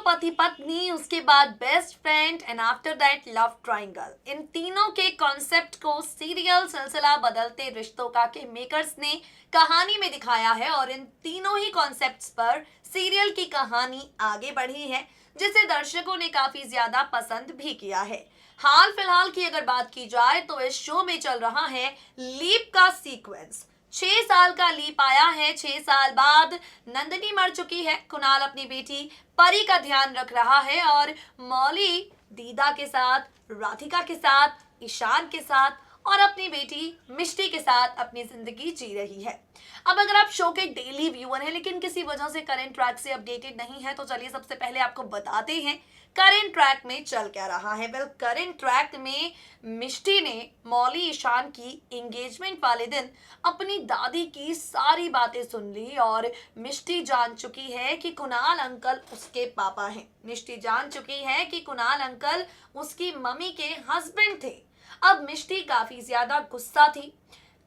पति पत्नी, उसके बाद best friend and after that love triangle. इन तीनों के कॉन्सेप्ट को सीरियल सिलसिला बदलते रिश्तों का के मेकर्स ने कहानी में दिखाया है और इन तीनों ही कॉन्सेप्ट्स पर सीरियल की कहानी आगे बढ़ी है, जिसे दर्शकों ने काफी ज्यादा पसंद भी किया है। हाल फिलहाल की अगर बात की जाए तो इस शो में चल रहा है लीप का सीक्वेंस। 6 साल का लीप आया है। 6 साल बाद नंदिनी मर चुकी है। कुणाल अपनी बेटी परी का ध्यान रख रहा है और मौली दीदा के साथ, राधिका के साथ, ईशान के साथ और अपनी बेटी मिष्टी के साथ अपनी जिंदगी जी रही है। अब अगर आप शो के डेली व्यूअर हैं लेकिन किसी वजह से करंट ट्रैक से अपडेटेड नहीं है, तो चलिए सबसे पहले आपको बताते हैं करंट ट्रैक में चल क्या रहा है। वेल, करंट ट्रैक में मिष्टी ने मौली ईशान की एंगेजमेंट वाले दिन अपनी दादी की सारी बातें सुन ली और मिष्टी जान चुकी है कि कुणाल अंकल उसके पापा हैं। मिष्टी जान चुकी है कि कुणाल अंकल उसकी मम्मी के हस्बैंड थे। अब मिष्टी काफी ज्यादा गुस्सा थी,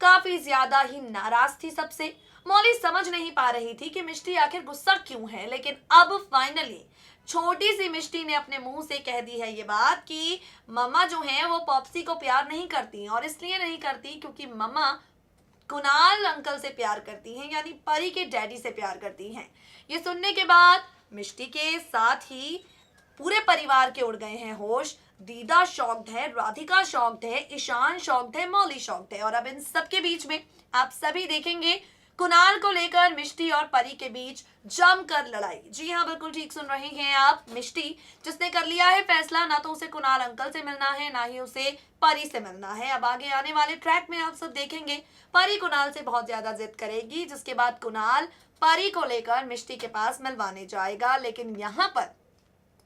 काफी ज्यादा ही नाराज थी सबसे। मौली समझ नहीं पा रही थी कि मिष्टी आखिर गुस्सा क्यों है, लेकिन अब फाइनली छोटी सी मिष्टी ने अपने मुंह से कह दी है ये बात कि मम्मा जो है वो पॉप्सी को प्यार नहीं करती, और इसलिए नहीं करती क्योंकि मम्मा कुणाल अंकल से प्यार करती हैं, यानी परी के डैडी से प्यार करती हैं। ये सुनने के बाद मिष्टी के साथ ही पूरे परिवार के उड़ गए हैं होश। दीदा शॉक्ड है, राधिका शॉक्ड है, ईशान शॉक्ड है, मौली शॉक्ड है। और अब इन सबके बीच में आप सभी देखेंगे कुणाल को लेकर मिष्टी और परी के बीच जमकर लड़ाई। जी हाँ, बिल्कुल ठीक सुन रहे हैं आप। मिष्टी जिसने कर लिया है फैसला, ना तो उसे कुणाल अंकल से मिलना है, ना ही उसे परी से मिलना है। अब आगे आने वाले ट्रैक में आप सब देखेंगे परी कुणाल से बहुत ज्यादा जिद करेगी, जिसके बाद कुणाल परी को लेकर मिष्टी के पास मिलवाने जाएगा। लेकिन यहाँ पर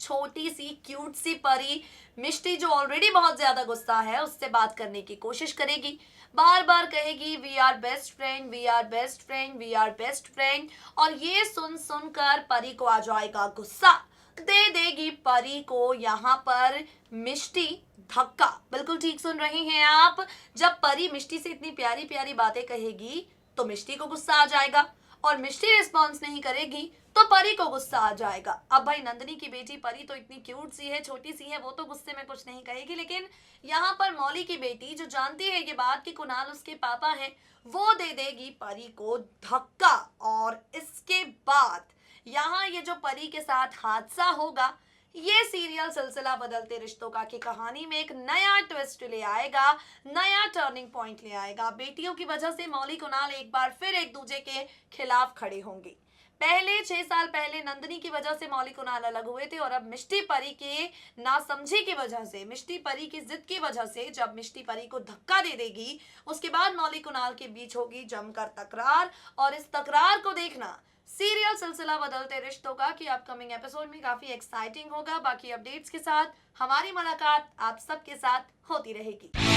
छोटी सी क्यूट सी परी मिष्टी, जो ऑलरेडी बहुत ज्यादा गुस्सा है, उससे बात करने की कोशिश करेगी। बार बार कहेगी we are best friend, we are best friend, we are best friend. और ये सुन सुनकर परी को आ जाएगा गुस्सा। दे देगी परी को यहाँ पर मिष्टी धक्का। बिल्कुल ठीक सुन रहे हैं आप। जब परी मिष्टी से इतनी प्यारी प्यारी बातें कहेगी तो मिष्टी को गुस्सा आ जाएगा, और मिष्टी रिस्पॉन्स नहीं करेगी तो परी को गुस्सा आ जाएगा। अब भाई, नंदिनी की बेटी परी तो इतनी क्यूट सी है, छोटी सी है, वो तो गुस्से में कुछ नहीं कहेगी, लेकिन यहाँ पर मौली की बेटी जो जानती है ये बात कि कुणाल उसके पापा हैं, वो दे देगी परी को धक्का। और इसके बाद यहाँ ये जो परी के साथ हादसा होगा, ये सीरियल सिलसिला बदलते रिश्तों का की कहानी में एक नया ट्विस्ट ले आएगा, नया टर्निंग पॉइंट ले आएगा। बेटियों की वजह से मौली कुणाल एक बार फिर एक दूसरे के खिलाफ खड़े होंगे। पहले 6 साल पहले नंदिनी की वजह से मौली कुणाल अलग हुए थे, और अब मिष्टी परी के नासमझी की वजह से, मिष्टी परी की जिद की वजह से, जब मिष्टी परी को धक्का दे देगी, उसके बाद मौली कुणाल के बीच होगी जमकर तकरार। और इस तकरार को देखना सीरियल सिलसिला बदलते रिश्तों का कि अपकमिंग एपिसोड में काफी एक्साइटिंग होगा। बाकी अपडेट्स के साथ हमारी मुलाकात आप सबके साथ होती रहेगी।